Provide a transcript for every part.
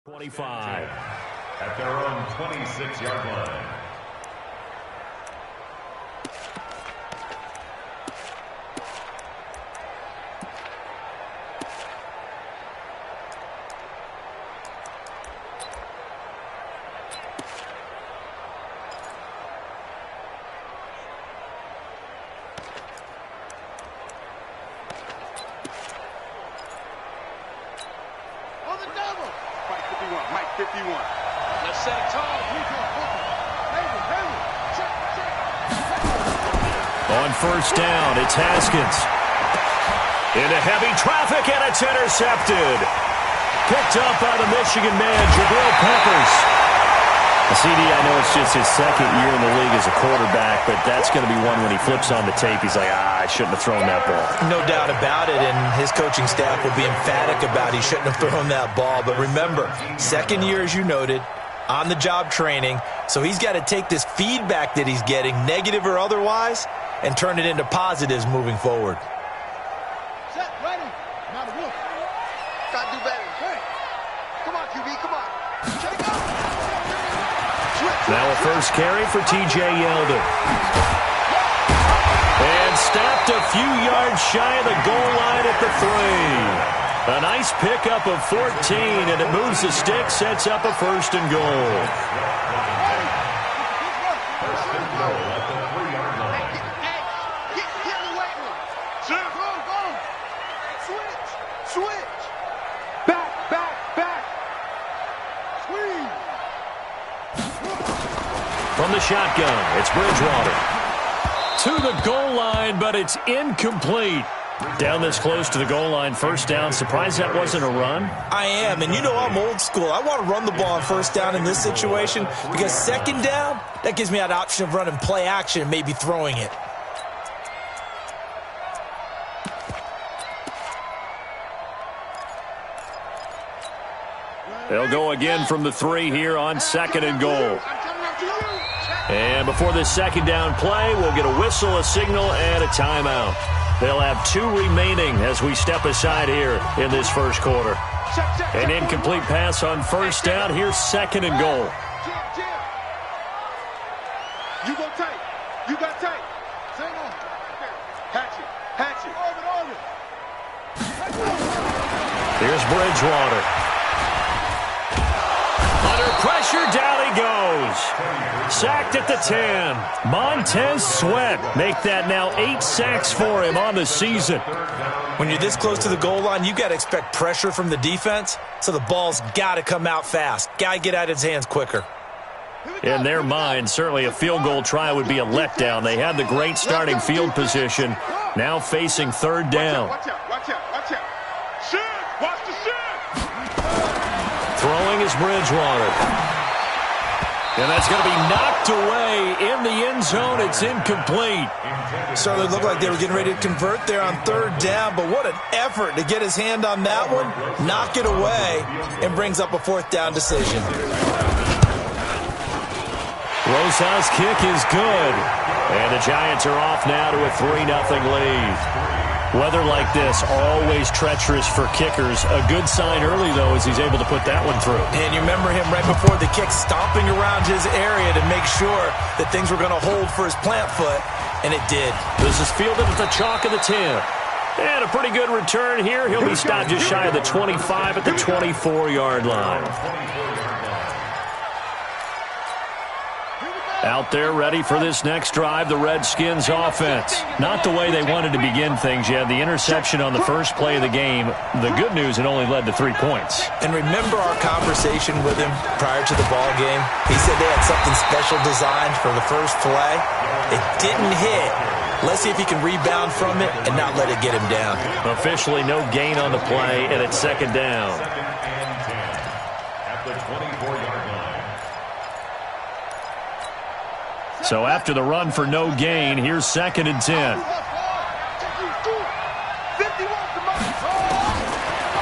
25 at their own 26-yard line. Let's set it tall. On first down, it's Haskins. Into heavy traffic, and it's intercepted. Picked up by the Michigan man, Jabril Peppers. CD, I know it's just his second year in the league as a quarterback, but that's going to be one when he flips on the tape, he's like, I shouldn't have thrown that ball. No doubt about it, and his coaching staff will be emphatic about he shouldn't have thrown that ball. But remember, second year, as you noted, on-the-job training, so he's got to take this feedback that he's getting, negative or otherwise, and turn it into positives moving forward. Set, ready. Now the wolf. Got to do better. Hey. Come on, QB, come on. Check out. Now a first carry for T.J. Yeldon. And stopped a few yards shy of the goal line at the 3. A nice pickup of 14, and it moves the stick, sets up a first and goal. First and goal at the 3-yard line. Get in the weight room. Go. Switch. Back. Squeeze. From the shotgun, it's Bridgewater. To the goal line, but it's incomplete. Down this close to the goal line, first down. Surprised that wasn't a run? I am, and you know I'm old school. I want to run the ball on first down in this situation because second down, that gives me that option of running play action and maybe throwing it. They'll go again from the 3 here on second and goal. And before this second down play, we'll get a whistle, a signal, and a timeout. They'll have 2 remaining as we step aside here in this first quarter. An incomplete pass on first down. Here's second and goal. You go tight. You got tight. Hang on. Hatch it. Here's Bridgewater. Under pressure, down he goes. Sacked at the 10. Montez Sweat make that now 8 sacks for him on the season. When you're this close to the goal line, you got to expect pressure from the defense, so the ball's got to come out fast. Got to get out of his hands quicker. In their mind, certainly a field goal try would be a letdown. They had the great starting field position, now facing third down. Watch out. Watch the shit. Throwing is Bridgewater. And that's going to be knocked away in the end zone. It's incomplete. Certainly looked like they were getting ready to convert there on third down, but what an effort to get his hand on that one, knock it away, and brings up a fourth down decision. Rosa's kick is good. And the Giants are off now to a 3-0 lead. Weather like this, always treacherous for kickers. A good sign early, though, as he's able to put that one through. And you remember him right before the kick stomping around his area to make sure that things were going to hold for his plant foot, and it did. This is fielded at the chalk of the 10. And a pretty good return here. He'll be stopped just shy of the 25 at the 24-yard line. Out there ready for this next drive, the Redskins offense. Not the way they wanted to begin things. You had the interception on the first play of the game. The good news, it only led to 3 points. And remember our conversation with him prior to the ball game? He said they had something special designed for the first play. It didn't hit. Let's see if he can rebound from it and not let it get him down. Officially no gain on the play, and it's second down. So after the run for no gain, here's second and 10.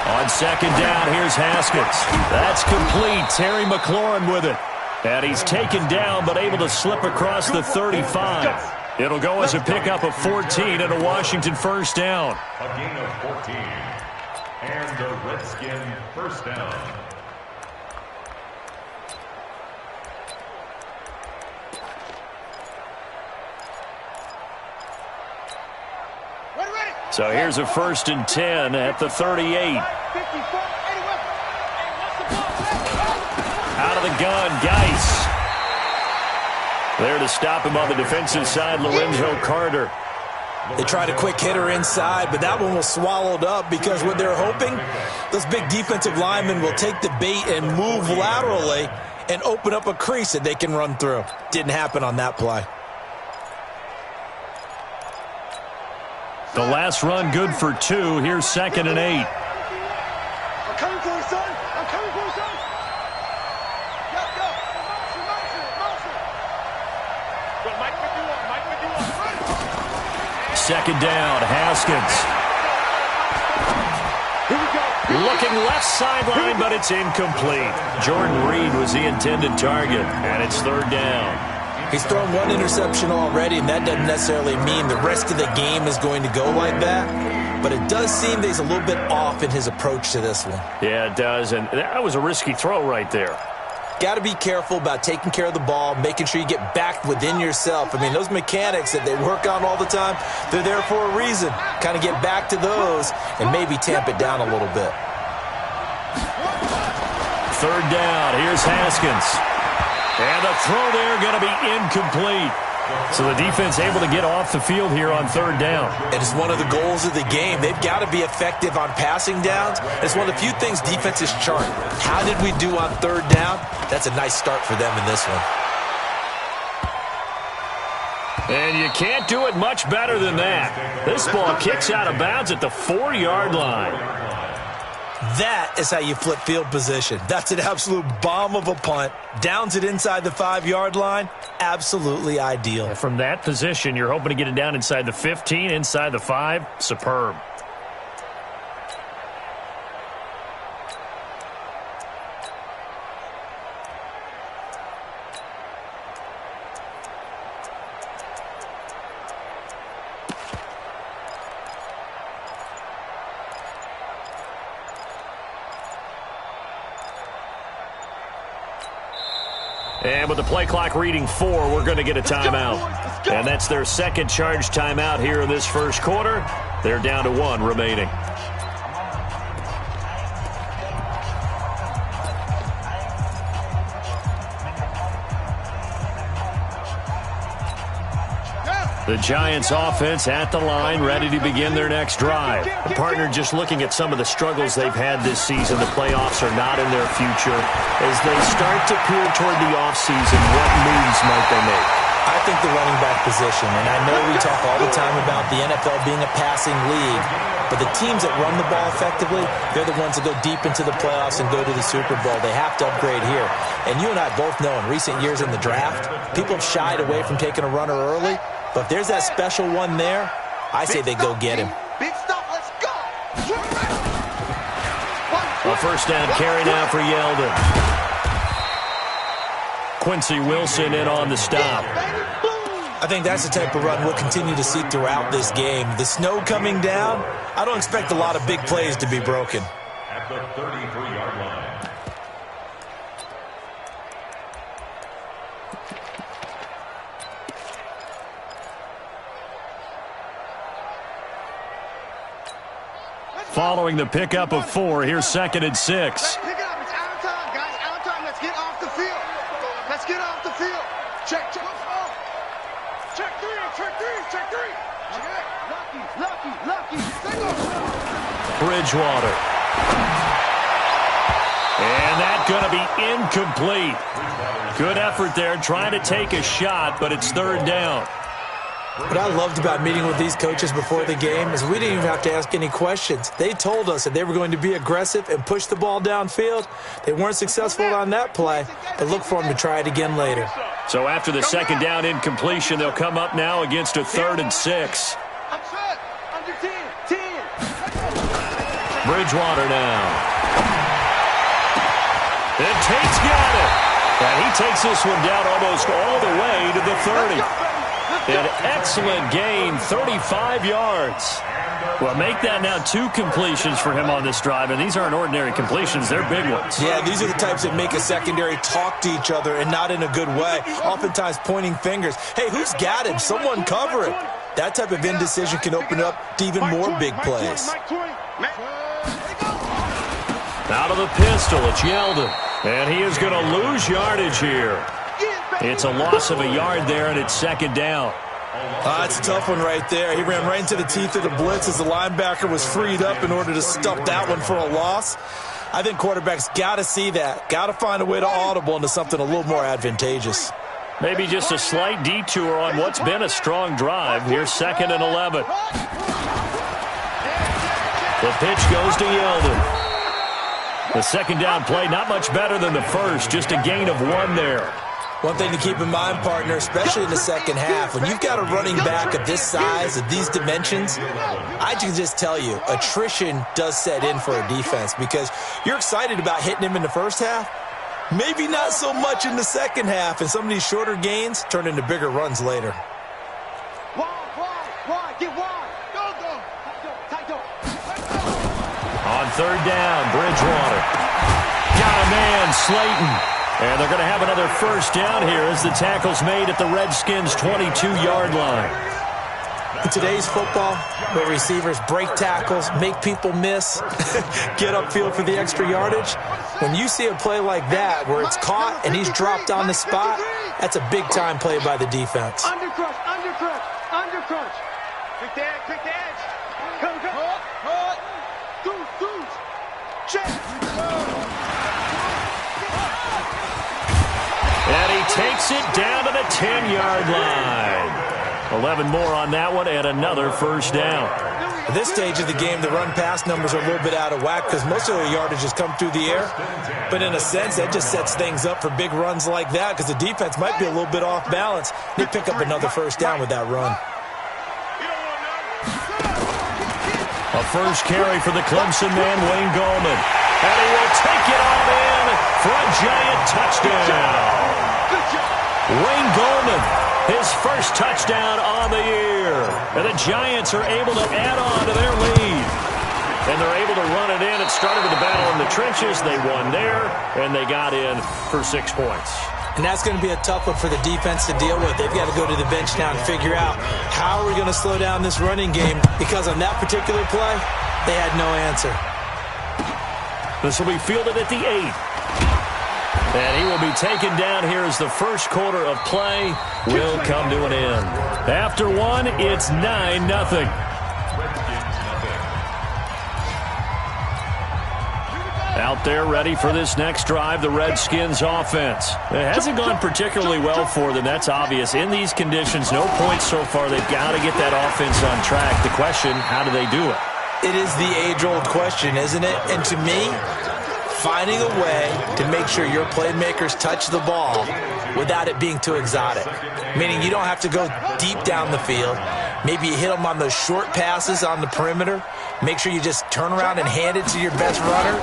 On second down, here's Haskins. That's complete. Terry McLaurin with it. And he's taken down but able to slip across the 35. It'll go as a pickup of 14 and a Washington first down. A gain of 14. And the Redskin first down. So here's a 1st and 10 at the 38. Out of the gun, Geis. There to stop him on the defensive side, Lorenzo Carter. They tried a quick hitter inside, but that one was swallowed up because what they're hoping, those big defensive linemen will take the bait and move laterally and open up a crease that they can run through. Didn't happen on that play. The last run good for 2. Here's 2nd and 8. I'm coming for you, son. I'm coming for you, son. Go. Motion. Mike with you on. 2nd down, Haskins. Here we go. Looking left sideline, but it's incomplete. Jordan Reed was the intended target, and it's 3rd down. He's thrown 1 interception already, and that doesn't necessarily mean the rest of the game is going to go like that. But it does seem that he's a little bit off in his approach to this one. Yeah, it does, and that was a risky throw right there. Got to be careful about taking care of the ball, making sure you get back within yourself. I mean, those mechanics that they work on all the time, they're there for a reason. Kind of get back to those and maybe tamp it down a little bit. 3rd down, here's Haskins. And the throw there going to be incomplete. So the defense able to get off the field here on 3rd down. And it's one of the goals of the game. They've got to be effective on passing downs. It's one of the few things defenses chart. How did we do on 3rd down? That's a nice start for them in this one. And you can't do it much better than that. This ball kicks out of bounds at the 4-yard line. That is how you flip field position. That's an absolute bomb of a punt. Downs it inside the 5-yard line. Absolutely ideal. And from that position, you're hoping to get it down inside the 15, inside the 5. Superb. And with the play clock reading 4, we're going to get a timeout. And that's their 2nd charge timeout here in this 1st quarter. They're down to 1 remaining. The Giants offense at the line, ready to begin their next drive. The partner just looking at some of the struggles they've had this season. The playoffs are not in their future. As they start to peer toward the offseason, what moves might they make? I think the running back position, and I know we talk all the time about the NFL being a passing league, but the teams that run the ball effectively, they're the ones that go deep into the playoffs and go to the Super Bowl. They have to upgrade here. And you and I both know in recent years in the draft, people have shied away from taking a runner early. But if there's that special one there, I say they go get him. Big stop, let's go. A 1st down carry now for Yeldon. Quincy Wilson in on the stop. I think that's the type of run we'll continue to see throughout this game. The snow coming down, I don't expect a lot of big plays to be broken. At the 33-yard line. Following the pickup of 4, here's 2nd and 6. Pick it up. It's out of time, guys. Out of time. Let's get off the field. Let's get off the field. Check. Check 3. Check 3. Lucky. Bridgewater. And that's going to be incomplete. Good effort there, trying to take a shot, but it's 3rd down. What I loved about meeting with these coaches before the game is we didn't even have to ask any questions. They told us that they were going to be aggressive and push the ball downfield. They weren't successful on that play, but look for them to try it again later. So after the 2nd down incompletion, they'll come up now against a 3rd and 6. I'm set. Under 10. Bridgewater now. And Tate's got it. And he takes this one down almost all the way to the 30. An excellent gain, 35 yards. Well, make that now 2 completions for him on this drive, and these aren't ordinary completions. They're big ones. Yeah, these are the types that make a secondary talk to each other and not in a good way, oftentimes pointing fingers. Hey, who's got him? Someone cover him. That type of indecision can open up to even more big plays. Out of the pistol, it's Yeldon. And he is going to lose yardage here. It's a loss of a yard there, and it's second down. It's a tough one right there. He ran right into the teeth of the blitz as the linebacker was freed up in order to stuff that one for a loss. I think quarterbacks got to see that. Got to find a way to audible into something a little more advantageous. Maybe just a slight detour on what's been a strong drive. Here's 2nd and 11. The pitch goes to Yeldon. The second down play, not much better than the first, just a gain of 1 there. One thing to keep in mind, partner, especially in the second half, when you've got a running back of this size, of these dimensions, I can just tell you, attrition does set in for a defense because you're excited about hitting him in the first half. Maybe not so much in the second half, and some of these shorter gains turn into bigger runs later. Get wide. Go. On 3rd down, Bridgewater. Got a man, Slayton. And they're going to have another first down here as the tackle's made at the Redskins' 22-yard line. In today's football, where receivers break tackles, make people miss, get upfield for the extra yardage, when you see a play like that where it's caught and he's dropped on the spot, that's a big-time play by the defense. Undercrunch. Quick the edge. Come. Deuce. Check. And he takes it down to the 10-yard line. 11 more on that one and another first down. At this stage of the game, the run-pass numbers are a little bit out of whack because most of the yardage has come through the air. But in a sense, that just sets things up for big runs like that because the defense might be a little bit off balance. They pick up another first down with that run. A first carry for the Clemson man, WINorGOhome. And he will take it on in for a giant touchdown. WINorGOhome, his first touchdown on the year. And the Giants are able to add on to their lead. And they're able to run it in. It started with a battle in the trenches. They won there, and they got in for 6 points. And that's going to be a tough one for the defense to deal with. They've got to go to the bench now and figure out how are we going to slow down this running game because on that particular play, they had no answer. This will be fielded at the 8. And he will be taken down here as the first quarter of play will come to an end. After 1, it's 9-0. Out there ready for this next drive, the Redskins offense. It hasn't gone particularly well for them, that's obvious. In these conditions, no points so far. They've got to get that offense on track. The question, how do they do it? It is the age-old question, isn't it? And to me, finding a way to make sure your playmakers touch the ball without it being too exotic. Meaning you don't have to go deep down the field. Maybe you hit them on those short passes on the perimeter. Make sure you just turn around and hand it to your best runner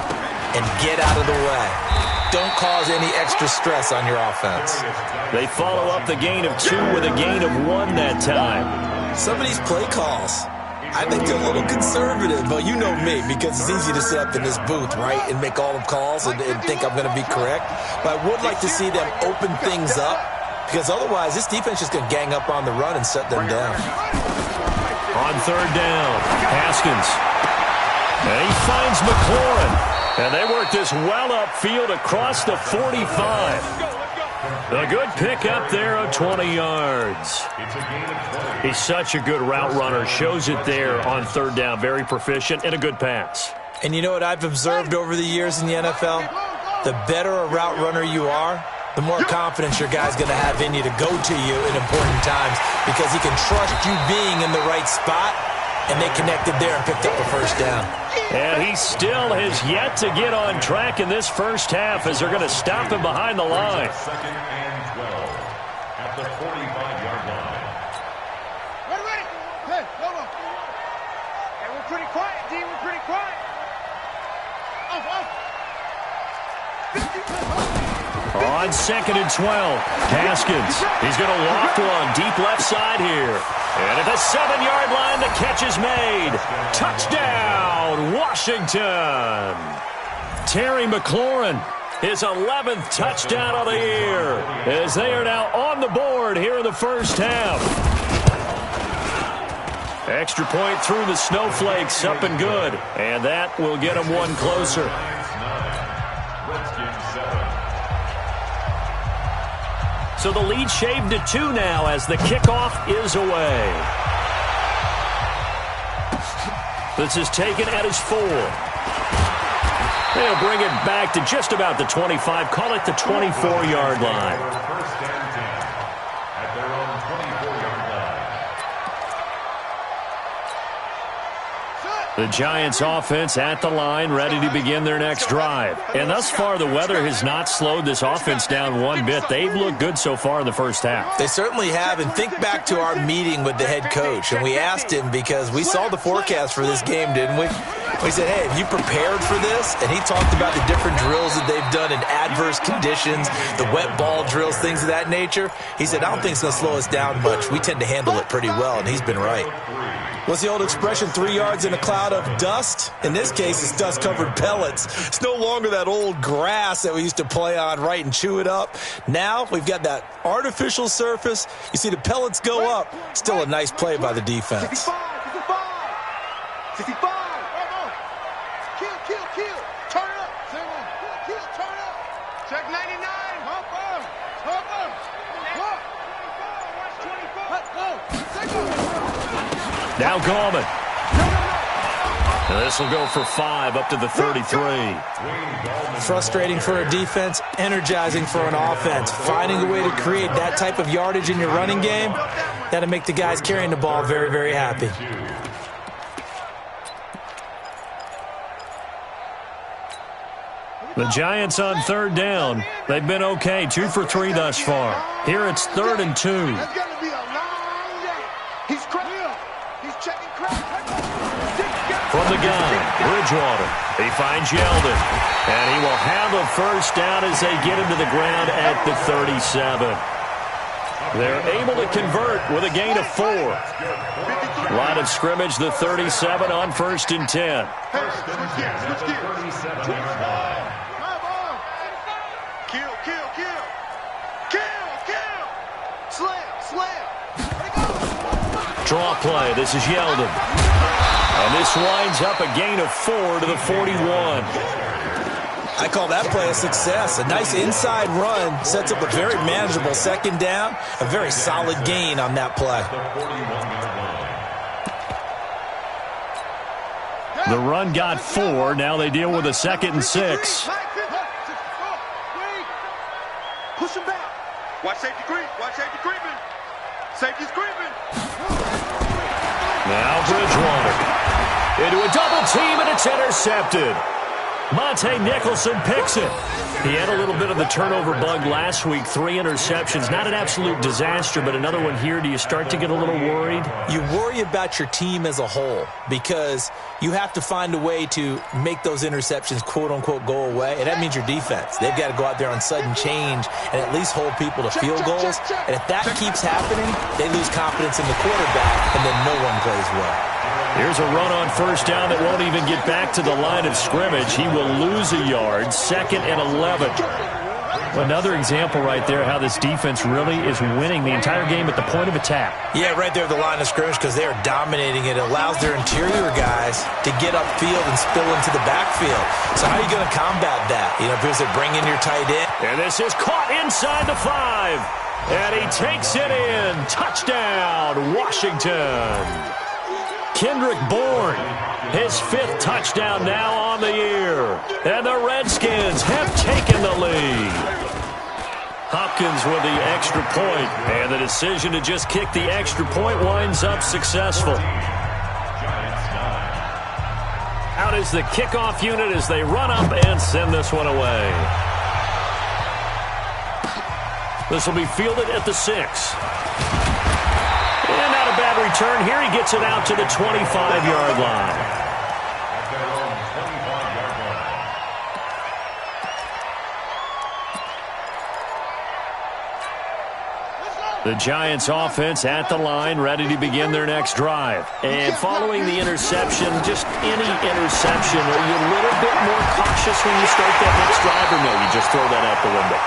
and get out of the way. Don't cause any extra stress on your offense. They follow up the gain of 2 with a gain of 1 that time. Some of these play calls, I think they're a little conservative, but you know me, because it's easy to sit up in this booth, right, and make all the calls and think I'm going to be correct. But I would like to see them open things up, because otherwise this defense is going to gang up on the run and shut them down. On 3rd down, Haskins. And he finds McLaurin. And they work this well upfield across the 45. A good pickup there of 20 yards. He's such a good route runner. Shows it there on 3rd down. Very proficient and a good pass. And you know what I've observed over the years in the NFL? The better a route runner you are, the more confidence your guy's going to have in you to go to you in important times because he can trust you being in the right spot, and they connected there and picked up a first down. And he still has yet to get on track in this first half as they're going to stop him behind the line. 2nd and 12 at the 45-yard line. Ready. Hey, hold on. Hey, we're pretty quiet, D. We're pretty quiet. Off. On 2nd and 12, Haskins. He's going to loft one deep left side here. And at the 7-yard line, the catch is made. Touchdown, Washington. Terry McLaurin, his 11th touchdown of the year, as they are now on the board here in the first half. Extra point through the snowflakes, up and good. And that will get them one closer. So the lead shaved to 2 now as the kickoff is away. This is taken at his 4. They'll bring it back to just about the 25. Call it the 24-yard line. First and 10 at their own 24-yard line. The Giants offense at the line, ready to begin their next drive. And thus far, the weather has not slowed this offense down one bit. They've looked good so far in the first half. They certainly have. And think back to our meeting with the head coach. And we asked him because we saw the forecast for this game, didn't we? We said, hey, have you prepared for this? And he talked about the different drills that they've done in adverse conditions, the wet ball drills, things of that nature. He said, I don't think it's going to slow us down much. We tend to handle it pretty well, and he's been right. What's the old expression, 3 yards in a cloud of dust? In this case, it's dust-covered pellets. It's no longer that old grass that we used to play on, right, and chew it up. Now we've got that artificial surface. You see the pellets go up. Still a nice play by the defense. 65. Kill. Turn up. Kill, turn up. Check 99. Hop up. Now Gorman. This will go for 5 up to the 33. Frustrating for a defense, energizing for an offense. Finding a way to create that type of yardage in your running game, that'll make the guys carrying the ball very, very happy. The Giants on third down. They've been okay, 2 for 3 thus far. Here it's 3rd and 2. That's going to be a long day. He's cracking. He's checking crack. From the gun, Bridgewater. He finds Yeldon. And he will have a first down as they get him to the ground at the 37. They're able to convert with a gain of 4. Line of scrimmage, the 37 on 1st and 10. Switch gears. Kill. Slam. Draw play. This is Yeldon. And this winds up a gain of 4 to the 41. I call that play a success. A nice inside run sets up a very manageable second down. A very solid gain on that play. The run got 4. Now they deal with a 2nd and 6. Push him back. Watch safety creeping. Safety's creeping. Now Bridgewater. Into a double team, and it's intercepted. Monte Nicholson picks it. He had a little bit of the turnover bug last week. 3 interceptions. Not an absolute disaster, but another one here. Do you start to get a little worried? You worry about your team as a whole because you have to find a way to make those interceptions, quote-unquote, go away. And that means your defense. They've got to go out there on sudden change and at least hold people to field goals. And if that keeps happening, they lose confidence in the quarterback, and then no one plays well. Here's a run on first down that won't even get back to the line of scrimmage. He will lose a yard. 2nd and 11. Another example right there how this defense really is winning the entire game at the point of attack. Yeah, right there at the line of scrimmage because they are dominating it. It allows their interior guys to get upfield and spill into the backfield. So how are you going to combat that? You know, because they bring in your tight end. And this is caught inside the 5. And he takes it in. Touchdown, Washington. Kendrick Bourne, his 5th touchdown now on the year. And the Redskins have taken the lead. Hopkins with the extra point, and the decision to just kick the extra point winds up successful. Out is the kickoff unit as they run up and send this one away. This will be fielded at the 6. And not a bad return here. He gets it out to the 25-yard line. The Giants offense at the line, ready to begin their next drive. And following the interception, just any interception, are you a little bit more cautious when you start that next drive, or no, you just throw that out the window?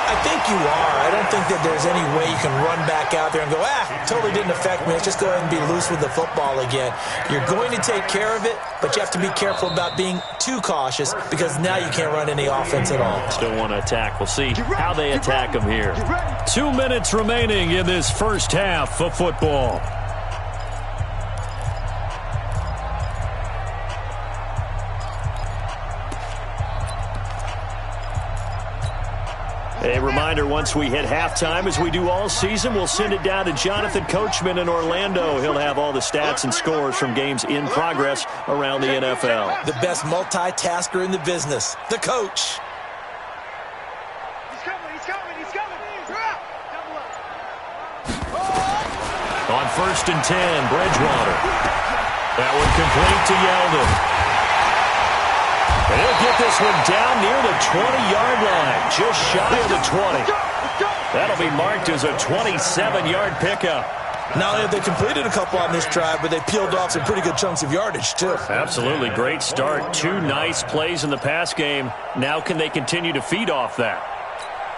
I think you are. I don't think that there's any way you can run back out there and go, totally didn't affect me. Let's just go ahead and be loose with the football again. You're going to take care of it, but you have to be careful about being too cautious because now you can't run any offense at all. Still want to attack. We'll see how they attack them here. 2 minutes remaining in this first half of football. A reminder, once we hit halftime, as we do all season, we'll send it down to Jonathan Coachman in Orlando. He'll have all the stats and scores from games in progress around the NFL. The best multitasker in the business, the coach. He's coming. Drop. On 1st and 10, Bridgewater. That one complete to Yeldon. And he'll get this one down near the 20-yard line, just shy of the 20. That'll be marked as a 27-yard pickup. Not only have they completed a couple on this drive, but they peeled off some pretty good chunks of yardage, too. Absolutely. Great start. 2 nice plays in the pass game. Now can they continue to feed off that?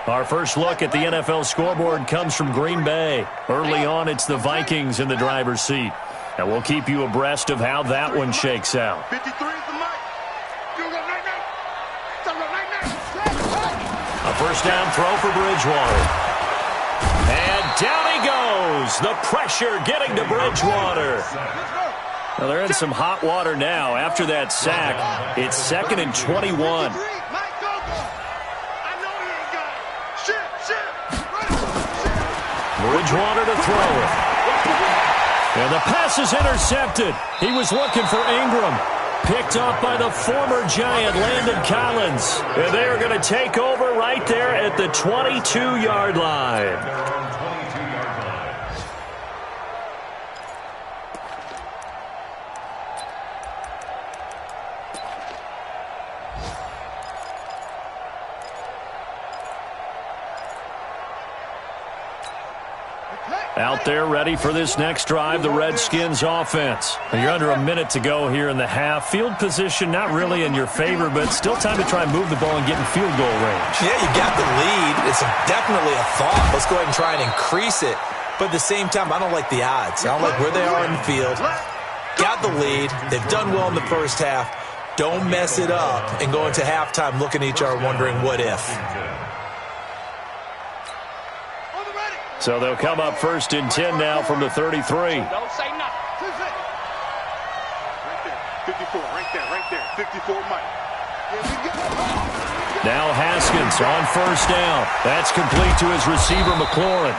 Our first look at the NFL scoreboard comes from Green Bay. Early on, it's the Vikings in the driver's seat. And we'll keep you abreast of how that one shakes out. 53 is the mic. A first down throw for Bridgewater. And down he goes. The pressure getting to Bridgewater. Well, they're in some hot water now. After that sack, it's 2nd and 21. Bridgewater to throw it. And the pass is intercepted. He was looking for Ingram. Picked up by the former Giant, Landon Collins. And they are going to take over right there at the 22-yard line. Out there ready for this next drive, the Redskins offense. You're under a minute to go here in the half. Field position not really in your favor, but still time to try and move the ball and get in field goal range. Yeah, you got the lead. It's definitely a thought. Let's go ahead and try and increase it. But at the same time, I don't like the odds. I don't like where they are in the field. Got the lead. They've done well in the first half. Don't mess it up and go into halftime looking at each other wondering what if. So they'll come up 1st and 10 now from the 33. Don't say nothing. Right there. 54, right there. 54, Mike. Now Haskins on 1st down. That's complete to his receiver, McLaurin.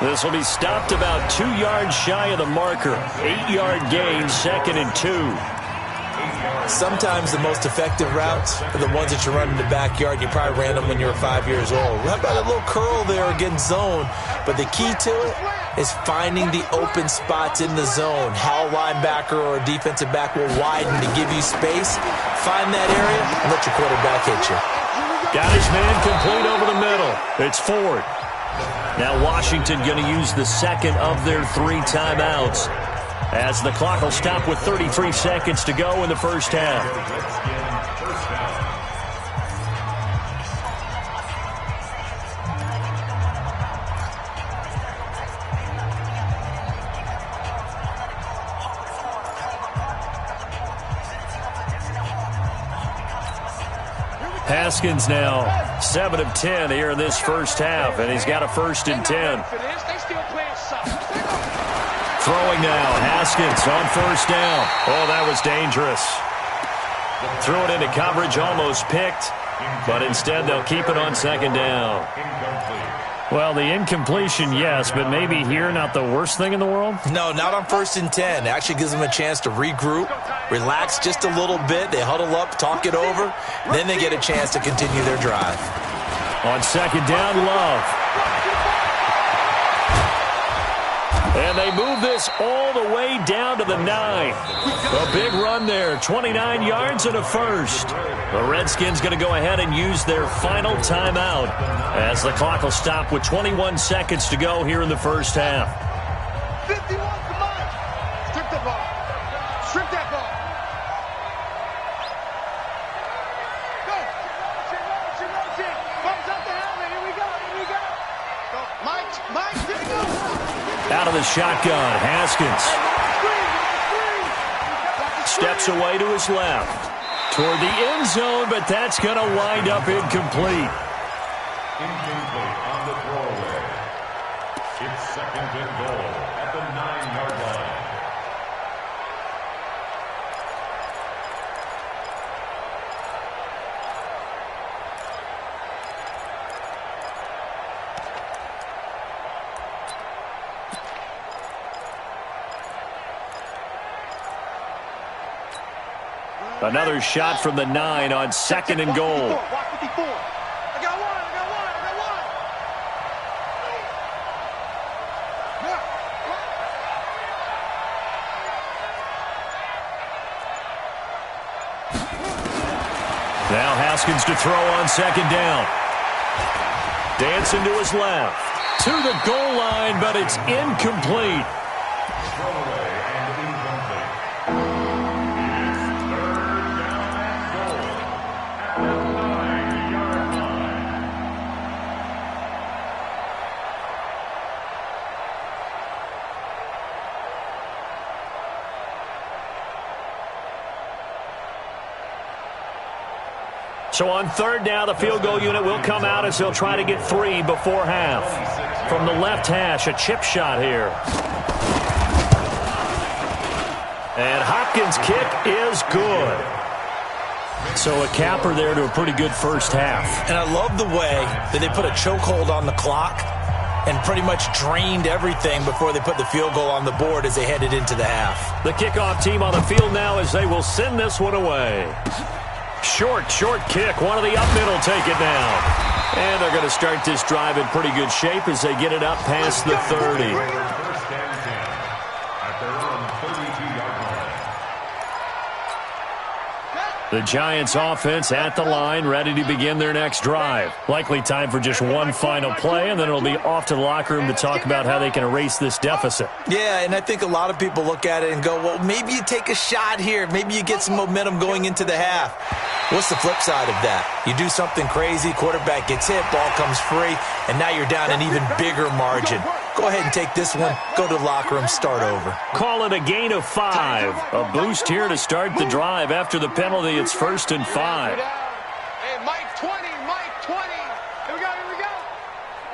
This will be stopped about 2 yards shy of the marker. 8-yard gain, 2nd and 2. Sometimes the most effective routes are the ones that you run in the backyard. You probably ran them when you were 5 years old. How about a little curl there against zone? But the key to it is finding the open spots in the zone. How a linebacker or a defensive back will widen to give you space. Find that area and let your quarterback hit you. Got his man complete over the middle. It's Ford. Now Washington going to use the second of their 3 timeouts, as the clock will stop with 33 seconds to go in the first half. Haskins now 7 of 10 here in this first half, and he's got a 1st and 10. Throwing now, Haskins on 1st down. Oh, that was dangerous. Threw it into coverage, almost picked, but instead they'll keep it on 2nd down. Well, the incompletion, yes, but maybe here not the worst thing in the world? No, not on 1st and 10. It actually gives them a chance to regroup, relax just a little bit. They huddle up, talk it over, then they get a chance to continue their drive. On 2nd down, Love. And they move this all the way down to the 9. A big run there, 29 yards and a 1st. The Redskins going to go ahead and use their final timeout, as the clock will stop with 21 seconds to go here in the first half. 51, come on. Strip the ball. Strip that ball. Go. Motion. Comes up the helmet. Here we go. of the shotgun. Haskins steps away to his left. Toward the end zone, but that's going to wind up incomplete. Incomplete on the throwaway. It's 2nd and goal at the 9-yard line. Another shot from the 9 on 2nd and goal. Watch 54. I got one. Now Haskins to throw on 2nd down. Dancing to his left. To the goal line, but it's incomplete. Throwaway and incomplete. It's 3rd down and goal at the 9-yard line. So on 3rd down, the field goal unit will come out as he'll try to get 3 before half. From the left hash, a chip shot here. And Hopkins' kick is good. So a capper there to a pretty good first half. And I love the way that they put a chokehold on the clock and pretty much drained everything before they put the field goal on the board as they headed into the half. The kickoff team on the field now as they will send this one away. Short kick. One of the up middle take it down. And they're going to start this drive in pretty good shape as they get it up past the 30. 1st and 10 at their own 32-yard line. The Giants offense at the line, ready to begin their next drive. Likely time for just one final play, and then it'll be off to the locker room to talk about how they can erase this deficit. Yeah, and I think a lot of people look at it and go, well, maybe you take a shot here. Maybe you get some momentum going into the half. What's the flip side of that? You do something crazy, quarterback gets hit, ball comes free, and now you're down an even bigger margin. Go ahead and take this one, go to the locker room, start over. Call it a gain of 5. A boost here to start the drive. After the penalty, it's 1st and 5. Hey, Mike 20. Here we go.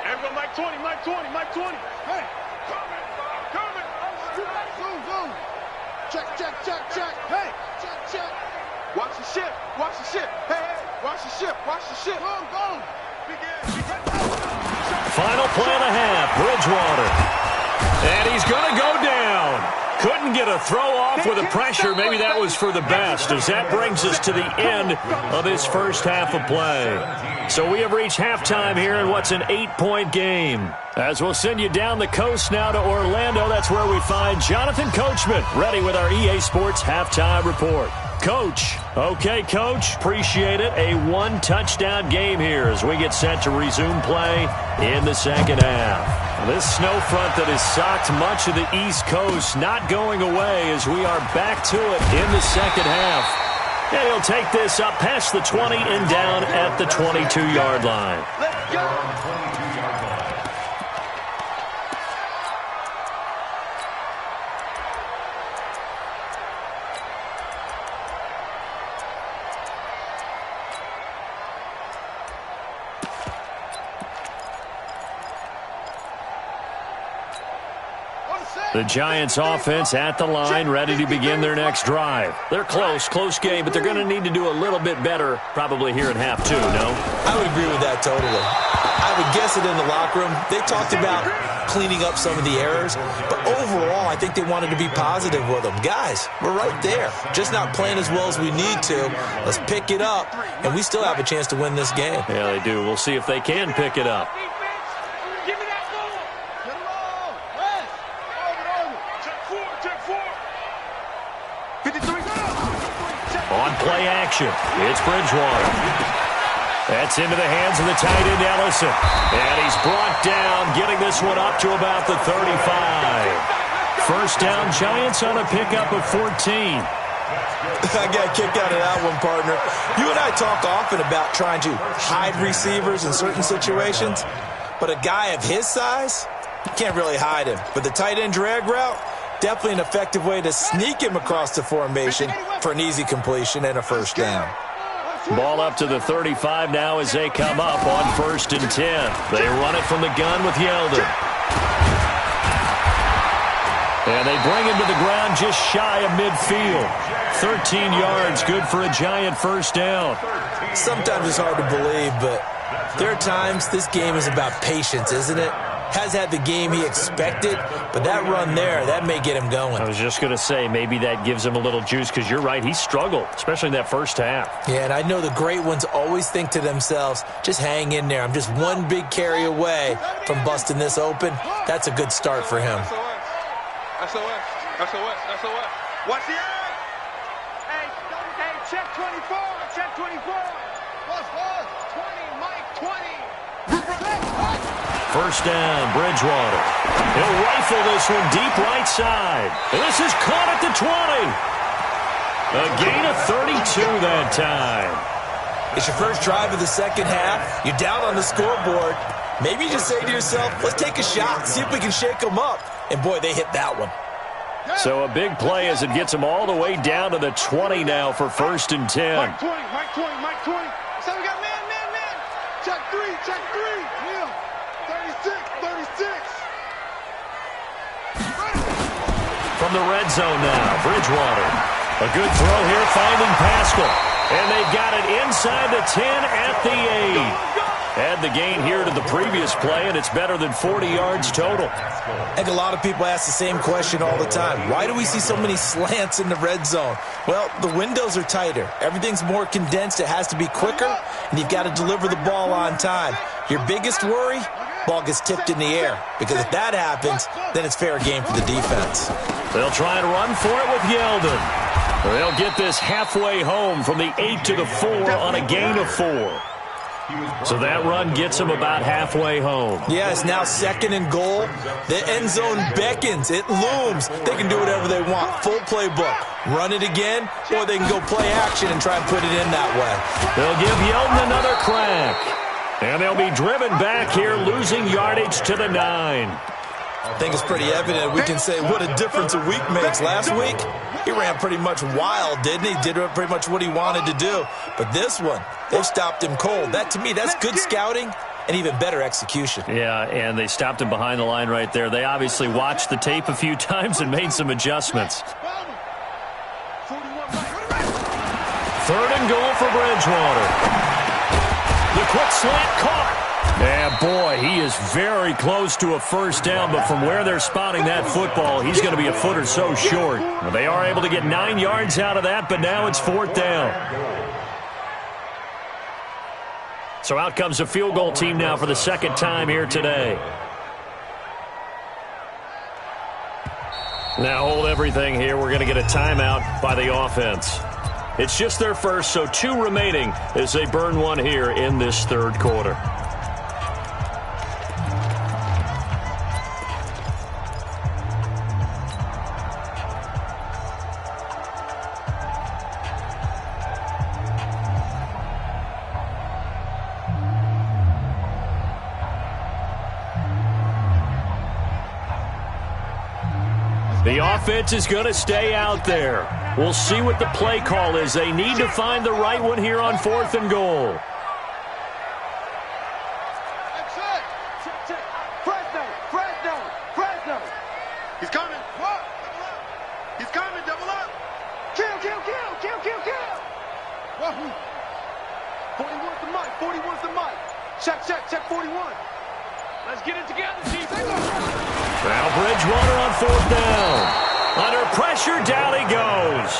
Everyone, Mike 20. Hey, coming. Zoom. Check. Hey, check. Watch the ship. Hey, watch the ship. Go. Final play of the half, Bridgewater. And he's going to go down. Couldn't get a throw off with the pressure. Maybe that was for the best, as that brings us to the end of this first half of play. So we have reached halftime here in what's an 8-point game. As we'll send you down the coast now to Orlando, that's where we find Jonathan Coachman, ready with our EA Sports halftime report. Coach. Okay, Coach. Appreciate it. A 1-touchdown game here as we get set to resume play in the second half. This snow front that has socked much of the East Coast not going away as we are back to it in the second half. And he'll take this up past the 20 and down at the 22-yard line. Let's go. The Giants offense at the line, ready to begin their next drive. They're close game, but they're going to need to do a little bit better probably here in half 2, no? I would agree with that totally. I would guess it in the locker room. They talked about cleaning up some of the errors, but overall, I think they wanted to be positive with them. Guys, we're right there. Just not playing as well as we need to. Let's pick it up, and we still have a chance to win this game. Yeah, they do. We'll see if they can pick it up. On play action, it's Bridgewater. That's into the hands of the tight end, Ellison. And he's brought down, getting this one up to about the 35. First down, Giants on a pickup of 14. I got a kick out of that one, partner. You and I talk often about trying to hide receivers in certain situations, but a guy of his size, Can't really hide him. But the tight end drag route, definitely an effective way to sneak him across the formation for an easy completion and a first down. Ball up to the 35 now as they come up on 1st and 10. They run it from the gun with Yeldon. And they bring him to the ground just shy of midfield. 13 yards, good for a giant first down. Sometimes it's hard to believe, but there are times this game is about patience, isn't it? Has had the game he expected, but that run there, that may get him going. I was just going to say, maybe that gives him a little juice, because you're right, he struggled, especially in that first half. Yeah, and I know the great ones always think to themselves, just hang in there. I'm just one big carry away from busting this open. That's a good start for him. SOS. Watch the eye. Hey, check 24. Check 24. What's 20, Mike, 20. First down, Bridgewater. He'll rifle this one deep right side. And this is caught at the 20. A gain of 32 that time. It's your first drive of the second half. You're down on the scoreboard. Maybe you just say to yourself, let's take a shot, see if we can shake them up. And, boy, they hit that one. So a big play as it gets them all the way down to the 20 now for 1st and 10. Mike 20. So we got man. Check 3. Yeah. 36. From the red zone now, Bridgewater. A good throw here, finding Pascal. And they've got it inside the 10 at the 8. Add the gain here to the previous play, and it's better than 40 yards total. I think a lot of people ask the same question all the time. Why do we see so many slants in the red zone? Well, the windows are tighter. Everything's more condensed. It has to be quicker, and you've got to deliver the ball on time. Your biggest worry? Ball gets tipped in the air, because if that happens, then it's fair game for the defense. They'll try and run for it with Yeldon. They'll get this halfway home from the 8 to the 4 on a gain of 4. So that run gets them about halfway home. Yeah, it's now 2nd and goal. The end zone beckons. It looms. They can do whatever they want. Full playbook. Run it again, or they can go play action and try and put it in that way. They'll give Yeldon another crack. And they'll be driven back here, losing yardage to the 9. I think it's pretty evident. We can say what a difference a week makes. Last week, he ran pretty much wild, didn't he? Did pretty much what he wanted to do. But this one, they've stopped him cold. That, to me, that's good scouting and even better execution. Yeah, and they stopped him behind the line right there. They obviously watched the tape a few times and made some adjustments. 3rd and goal for Bridgewater. The quick slant caught. And, boy, he is very close to a first down, but from where they're spotting that football, he's going to be a foot or so short. Well, they are able to get 9 yards out of that, but now it's 4th down. So out comes a field goal team now for the second time here today. Now hold everything here. We're going to get a timeout by the offense. It's just their first, so 2 remaining as they burn one here in this 3rd quarter. The offense is going to stay out there. We'll see what the play call is. They need to find the right one here on 4th and goal. He's coming. He's coming. Double up. Kill. 41's the mic. 41's the mic. Check 41. Let's get it together, Chief. Now Bridgewater on 4th down. Under pressure, down he goes.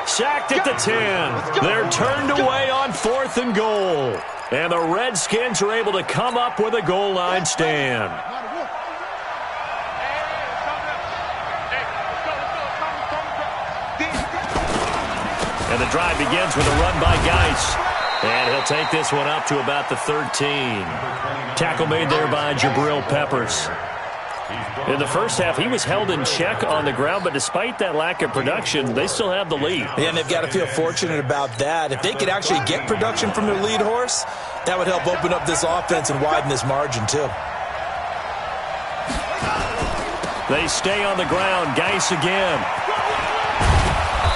Sacked at the 10. They're turned away on 4th and goal. And the Redskins are able to come up with a goal line stand. And the drive begins with a run by Geis. And he'll take this one up to about the 13. Tackle made there by Jabril Peppers. In the first half, he was held in check on the ground, but despite that lack of production, they still have the lead. Yeah, and they've got to feel fortunate about that. If they could actually get production from their lead horse, that would help open up this offense and widen this margin, too. They stay on the ground. Geis again.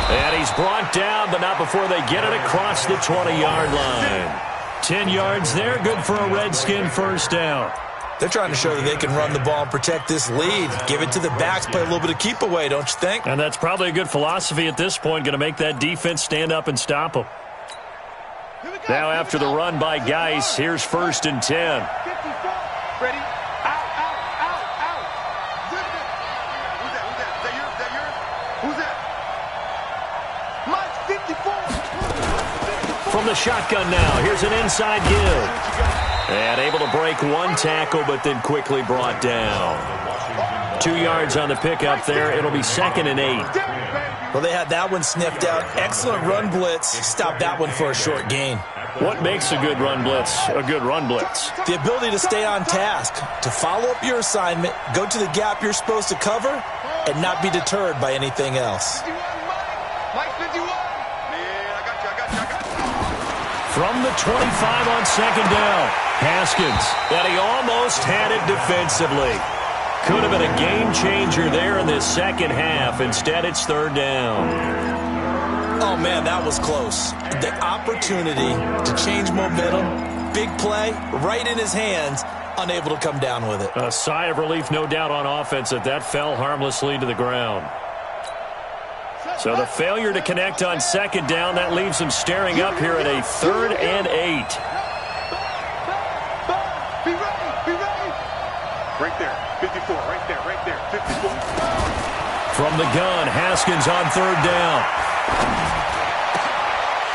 And he's brought down, but not before they get it across the 20-yard line. 10 yards there, good for a Redskin first down. They're trying to show that they can run the ball and protect this lead. Give it to the backs, play a little bit of keep away, don't you think? And that's probably a good philosophy at this point, going to make that defense stand up and stop them. Now after the run by Geis, here's 1st and 10. Ready? Out, out, out, out. Who's that? Is that yours? Who's that? Mike's 54. From the shotgun now, here's an inside give. And able to break one tackle, but then quickly brought down. 2 yards on the pickup there. It'll be 2nd and 8. Well, they had that one sniffed out. Excellent run blitz. Stop that one for a short gain. What makes a good run blitz a good run blitz? The ability to stay on task, to follow up your assignment, go to the gap you're supposed to cover, and not be deterred by anything else. Mike 51. Man, I got you. From the 25 on 2nd down, Haskins. And he almost had it defensively. Could have been a game changer there in this second half. Instead, it's 3rd down. Oh, man, that was close. The opportunity to change momentum, big play, right in his hands, unable to come down with it. A sigh of relief, no doubt, on offense that fell harmlessly to the ground. So the failure to connect on 2nd down, that leaves them staring up here at a 3rd and 8. Be ready. Right there, 54, right there, 54. From the gun, Haskins on 3rd down.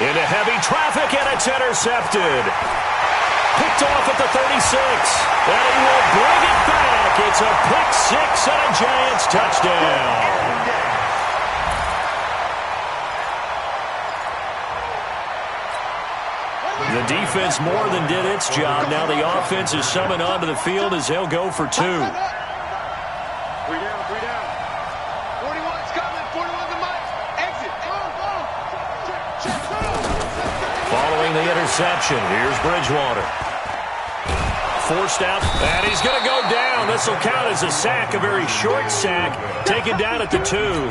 Into heavy traffic, and it's intercepted. Picked off at the 36, and he will bring it back. It's a pick 6 and a Giants touchdown. The defense more than did its job. Now the offense is summoned onto the field as they'll go for 2. 3 down. 41's coming. 41's the Mike. Exit. Following the interception, here's Bridgewater. Forced out, and he's going to go down. This will count as a sack, a very short sack, taken down at the 2.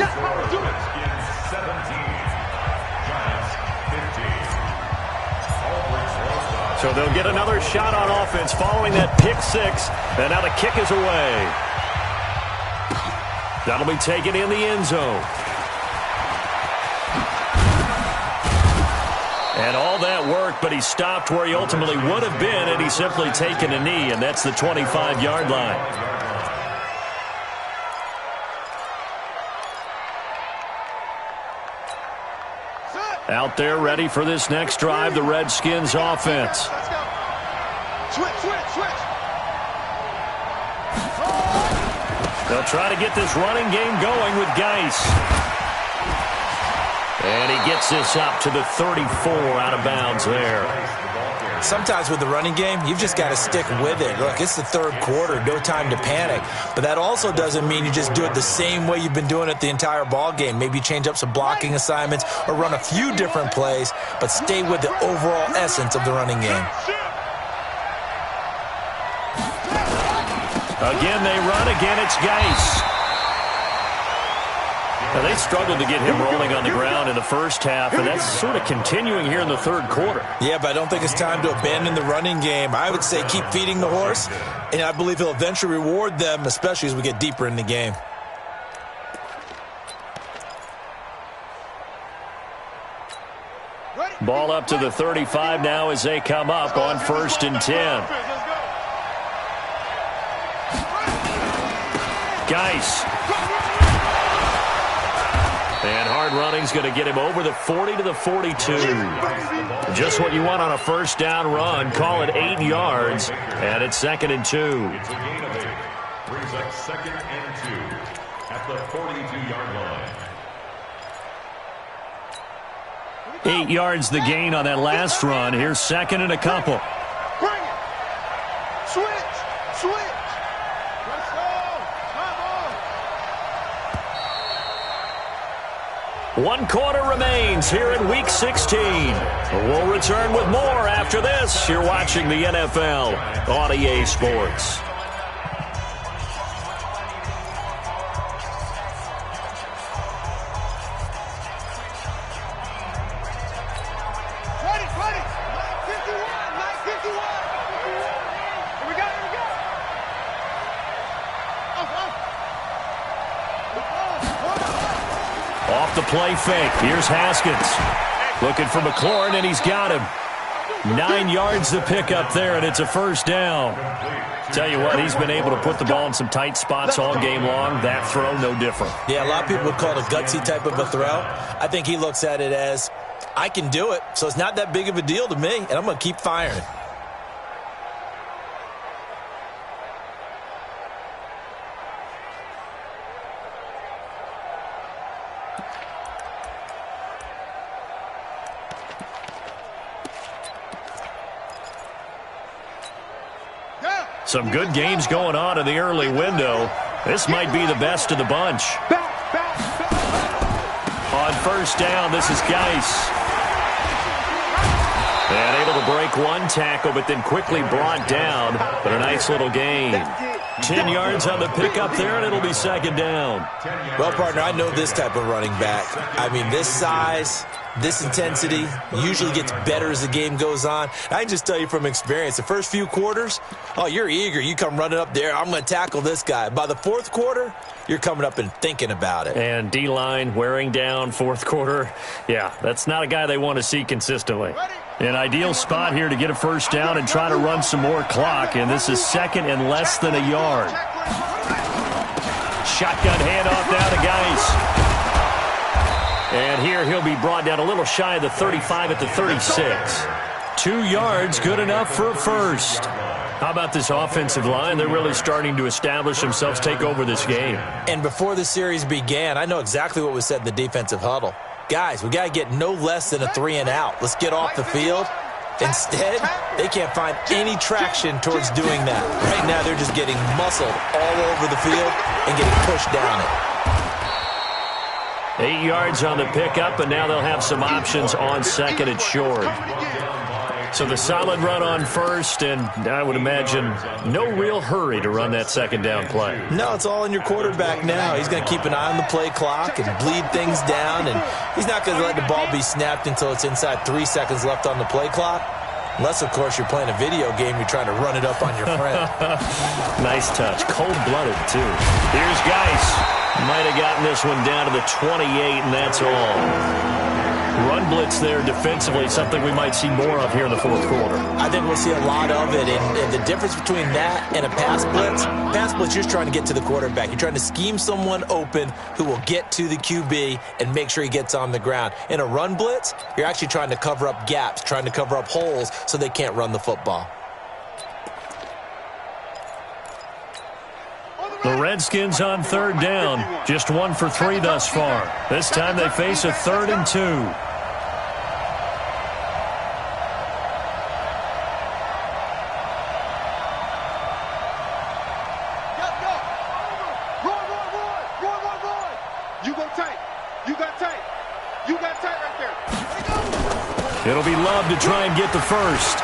So they'll get another shot on offense following that pick 6, and now the kick is away. That'll be taken in the end zone. And all that work, but he stopped where he ultimately would have been, and he's simply taken a knee, and that's the 25-yard line. Out there ready for this next drive, the Redskins offense. Let's go. Switch. They'll try to get this running game going with Geis. And he gets this up to the 34, out of bounds there. Sometimes with the running game, you've just got to stick with it. Look, it's the 3rd quarter, no time to panic. But that also doesn't mean you just do it the same way you've been doing it the entire ball game. Maybe change up some blocking assignments or run a few different plays, but stay with the overall essence of the running game. Again, they run. Again, it's Geis. Now, they struggled to get him rolling on the ground in the first half, and that's sort of continuing here in the 3rd quarter. Yeah, but I don't think it's time to abandon the running game. I would say keep feeding the horse, and I believe he'll eventually reward them, especially as we get deeper in the game. Ball up to the 35 now as they come up on 1st and 10. Geis. And hard running's going to get him over the 40 to the 42. Just what you want on a first down run. Call it 8 yards, and it's 2nd and 2. It's a gain of 8. Brings up 2nd and 2 at the 42-yard line. 8 yards the gain on that last run. Here's 2nd and a couple. Bring it. Switch. Let's go. Come on. 1 quarter remains here in Week 16. We'll return with more after this. You're watching the NFL on EA Sports. Off the play fake. Here's Haskins. Looking for McLaurin, and he's got him. 9 yards to pick up there, and it's a first down. Tell you what, he's been able to put the ball in some tight spots all game long. That throw, no different. Yeah, a lot of people would call it a gutsy type of a throw. I think he looks at it as, I can do it, so it's not that big of a deal to me, and I'm going to keep firing. Some good games going on in the early window. This might be the best of the bunch. On first down, this is Geis. And able to break one tackle, but then quickly brought down. But a nice little gain. 10 yards on the pickup there, and it'll be second down. Well, partner, I know this type of running back. I mean, this size, this intensity usually gets better as the game goes on. I can just tell you from experience, the first few quarters, oh, you're eager. You come running up there, I'm going to tackle this guy. By the fourth quarter, you're coming up and thinking about it. And D-line wearing down fourth quarter. Yeah, that's not a guy they want to see consistently. An ideal spot here to get a first down and try to run some more clock, and this is second and less than a yard. Shotgun handoff now to Geis. And here he'll be brought down a little shy of the 35 at the 36. 2 yards, good enough for a first. How about this offensive line? They're really starting to establish themselves, take over this game. And before the series began, I know exactly what was said in the defensive huddle. Guys, we got to get no less than a 3-and-out. Let's get off the field. Instead, they can't find any traction towards doing that. Right now, they're just getting muscled all over the field and getting pushed down it. 8 yards on the pickup, and now they'll have some options on second and short. So the solid run on first, and I would imagine no real hurry to run that second down play. No, it's all in your quarterback now. He's going to keep an eye on the play clock and bleed things down, and he's not going to let the ball be snapped until it's inside 3 seconds left on the play clock. Unless, of course, you're playing a video game, you're trying to run it up on your friend. Nice touch. Cold-blooded, too. Here's Geis. Might have gotten this one down to the 28, and that's all. Run blitz there defensively, something we might see more of here in the fourth quarter. I think we'll see a lot of it, and the difference between that and a pass blitz, you're just trying to get to the quarterback. You're trying to scheme someone open who will get to the QB and make sure he gets on the ground. In a run blitz, you're actually trying to cover up gaps, trying to cover up holes so they can't run the football. The Redskins on third down, just 1 for 3 thus far. This time they face a 3rd and 2. It'll be Love to try and get the first.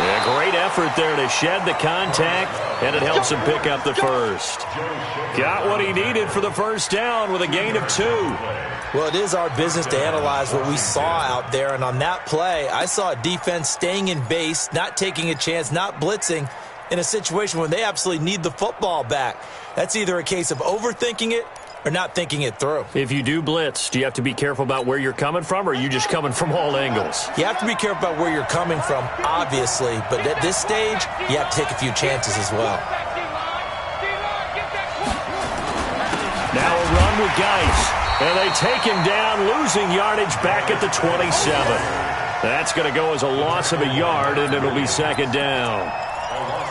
A great effort there to shed the contact, and it helps him pick up the first. Got what he needed for the first down with a gain of 2. Well, it is our business to analyze what we saw out there, and on that play, I saw a defense staying in base, not taking a chance, not blitzing, in a situation when they absolutely need the football back. That's either a case of overthinking it or not thinking it through. If you do blitz, do you have to be careful about where you're coming from, or are you just coming from all angles? You have to be careful about where you're coming from, obviously, but at this stage, you have to take a few chances as well. Now a run with Geis, and they take him down, losing yardage back at the 27. That's going to go as a loss of a yard, and it'll be second down.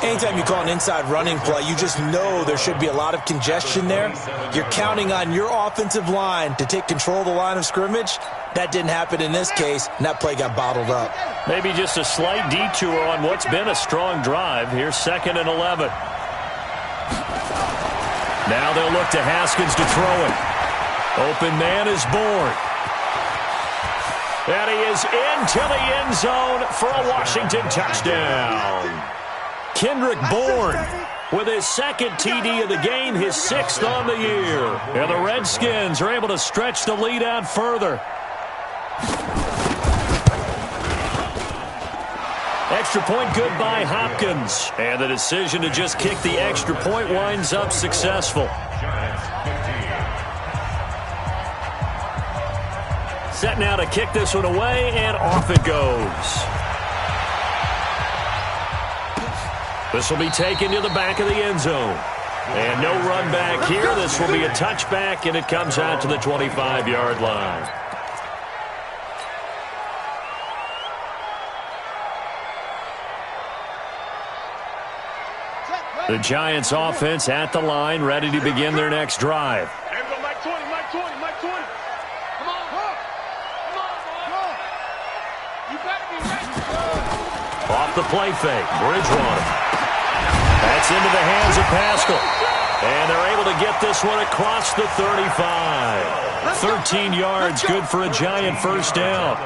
Anytime you call an inside running play, you just know there should be a lot of congestion there. You're counting on your offensive line to take control of the line of scrimmage. That didn't happen in this case, and that play got bottled up. Maybe just a slight detour on what's been a strong drive. Here's 2nd and 11. Now they'll look to Haskins to throw it. Open man is born. And he is into the end zone for a Washington touchdown. Kendrick Bourne with his 2nd TD of the game, his 6th on the year. And the Redskins are able to stretch the lead out further. Extra point good by Hopkins. And the decision to just kick the extra point winds up successful. Set now to kick this one away, and off it goes. This will be taken to the back of the end zone. And no run back here. This will be a touchback, and it comes out to the 25-yard line. The Giants offense at the line, ready to begin their next drive. Here we go, Mike 20, Mike 20, Mike 20. Come on, come on. You better be ready. Off the play fake, Bridgewater. That's into the hands of Pascal. And they're able to get this one across the 35. 13 yards, good for a Giant first down.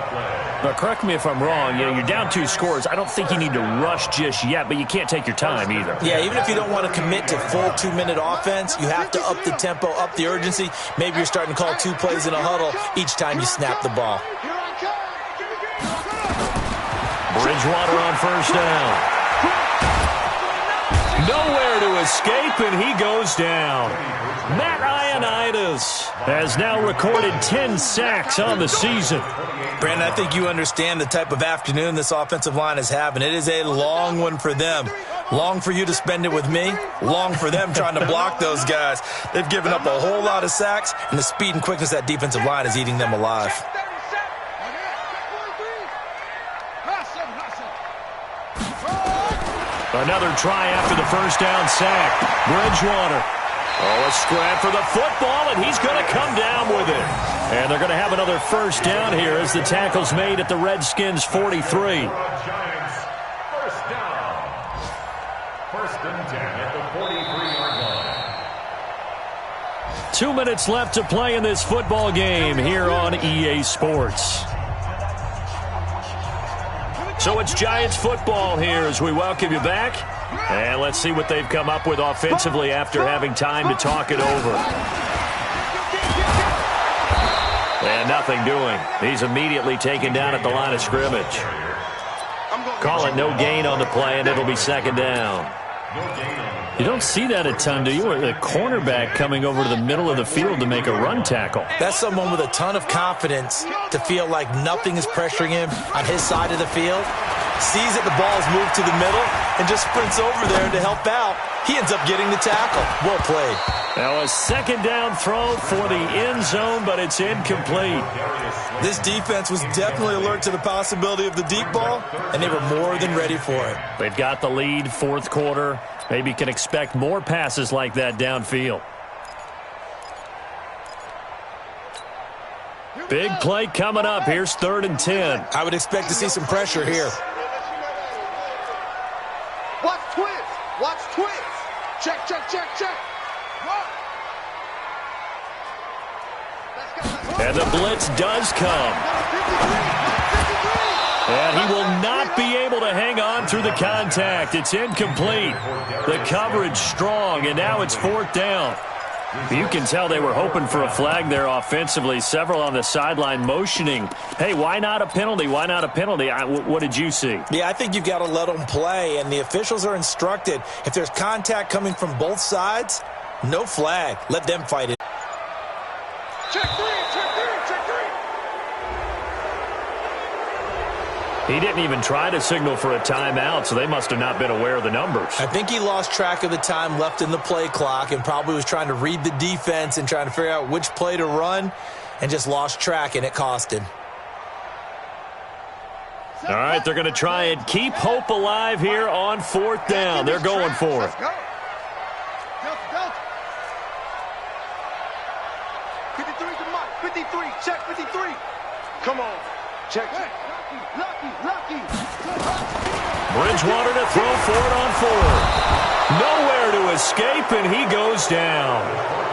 But correct me if I'm wrong, you're down 2 scores. I don't think you need to rush just yet, but you can't take your time either. Yeah, even if you don't want to commit to full 2-minute offense, you have to up the tempo, up the urgency. Maybe you're starting to call 2 plays in a huddle each time you snap the ball. Bridgewater on first down. Nowhere to escape, and he goes down. Matt Ioannidis has now recorded 10 sacks on the season. Brandon, I think you understand the type of afternoon this offensive line is having. It is a long one for them. Long for you to spend it with me. Long for them trying to block those guys. They've given up a whole lot of sacks, and the speed and quickness of that defensive line is eating them alive. Another try after the first down sack. Bridgewater. Oh, a scrap for the football, and he's going to come down with it. And they're going to have another first down here as the tackle's made at the Redskins' 43. Giants, first down. First and 10 at the 43-yard line. 2 minutes left to play in this football game here on EA Sports. So it's Giants football here as we welcome you back. And let's see what they've come up with offensively after having time to talk it over. And nothing doing. He's immediately taken down at the line of scrimmage. Call it no gain on the play, and it'll be second down. You don't see that a ton, do you? Or the cornerback coming over to the middle of the field to make a run tackle. That's someone with a ton of confidence to feel like nothing is pressuring him on his side of the field. Sees that the ball's moved to the middle and just sprints over there to help out. He ends up getting the tackle. Well played. Now a second down throw for the end zone, but it's incomplete. This defense was definitely alert to the possibility of the deep ball, and they were more than ready for it. They've got the lead, fourth quarter. Maybe can expect more passes like that downfield. Big play coming up. Here's 3rd and 10. I would expect to see some pressure here. Watch twins. Watch twins. Check, check, check, check. And the blitz does come. And he will not be able to hang on through the contact. It's incomplete. The coverage strong, and now it's 4th down. You can tell they were hoping for a flag there offensively. Several on the sideline motioning. Hey, why not a penalty? Why not a penalty? What did you see? Yeah, I think you've got to let them play, and the officials are instructed. If there's contact coming from both sides, no flag. Let them fight it. Check 3, check 3, check 3. He didn't even try to signal for a timeout, so they must have not been aware of the numbers. I think he lost track of the time left in the play clock and probably was trying to read the defense and trying to figure out which play to run and just lost track, and it cost him. All right, they're going to try and keep hope alive here on 4th down. They're going for it. Let's go. Delta. 53 to Mike. 53. Check 53. Come on. Check. Lucky. Bridgewater to throw for it on 4th. Nowhere to escape, and he goes down.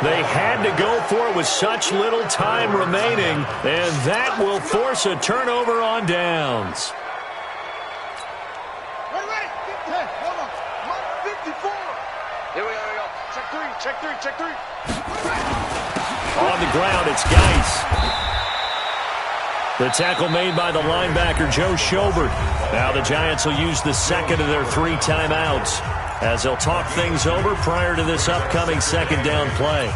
They had to go for it with such little time remaining, and that will force a turnover on downs. Wait. Hold on. Mike 54. Here we go. Check 3. On the ground, it's Geis. The tackle made by the linebacker, Joe Schobert. Now the Giants will use the second of their 3 timeouts as they'll talk things over prior to this upcoming second down play.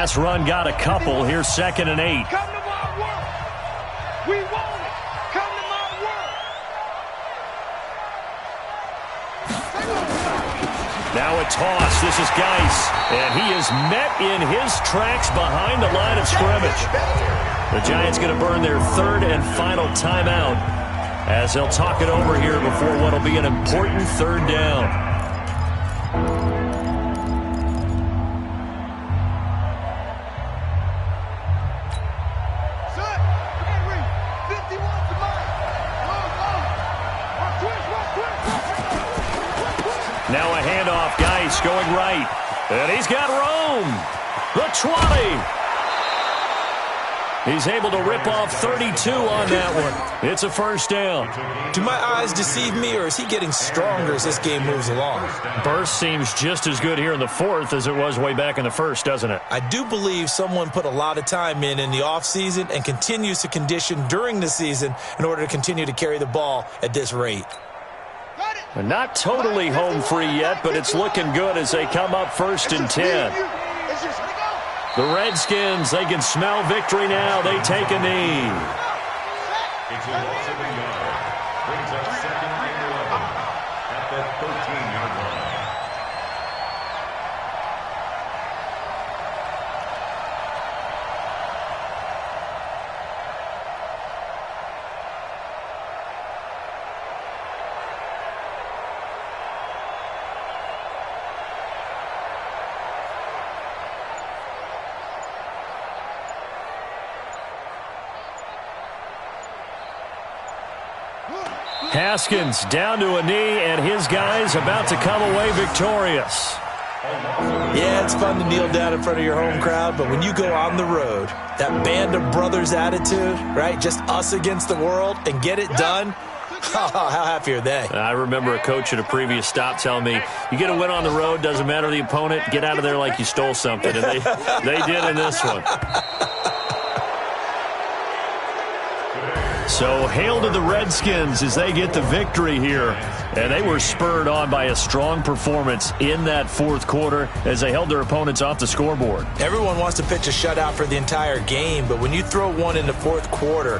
last run got a couple. Here's 2nd and 8. Come to my world. We want it. Come to my world. Now a toss. This is Geis. And he is met in his tracks behind the line of scrimmage. The Giants going to burn their 3rd and final timeout as they'll talk it over here before what will be an important 3rd down. Now a handoff. Geis going right. And he's got room. The 20. He's able to rip off 32 on that one. It's a 1st down. Do my eyes deceive me, or is he getting stronger as this game moves along? Burst seems just as good here in the 4th as it was way back in the 1st, doesn't it? I do believe someone put a lot of time in the offseason and continues to condition during the season in order to continue to carry the ball at this rate. Not totally home free yet, but it's looking good as they come up 1st and 10. The Redskins, they can smell victory now. They take a knee. It's a loss of a yard. Brings up 2nd and 11 at the 13-yard line. Haskins down to a knee, and his guys about to come away victorious. Yeah, it's fun to kneel down in front of your home crowd, but when you go on the road, that band of brothers attitude, right, just us against the world, and get it done, how happy are they? I remember a coach at a previous stop telling me, you get a win on the road, doesn't matter the opponent, get out of there like you stole something, and they did in this one. So hail to the Redskins as they get the victory here. And they were spurred on by a strong performance in that 4th quarter as they held their opponents off the scoreboard. Everyone wants to pitch a shutout for the entire game, but when you throw one in the 4th quarter,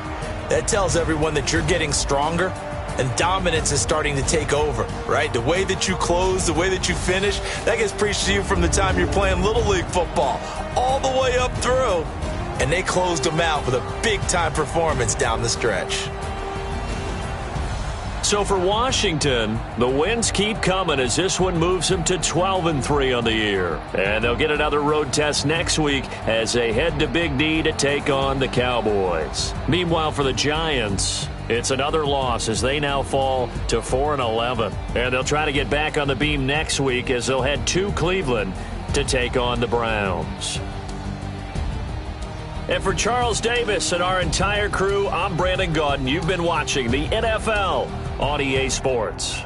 that tells everyone that you're getting stronger and dominance is starting to take over, right? The way that you close, the way that you finish, that gets preached to you from the time you're playing Little League football all the way up through. And they closed them out with a big-time performance down the stretch. So for Washington, the wins keep coming as this one moves them to 12-3 on the year. And they'll get another road test next week as they head to Big D to take on the Cowboys. Meanwhile, for the Giants, it's another loss as they now fall to 4-11. And they'll try to get back on the beam next week as they'll head to Cleveland to take on the Browns. And for Charles Davis and our entire crew, I'm Brandon Gaudin. You've been watching the NFL on EA Sports.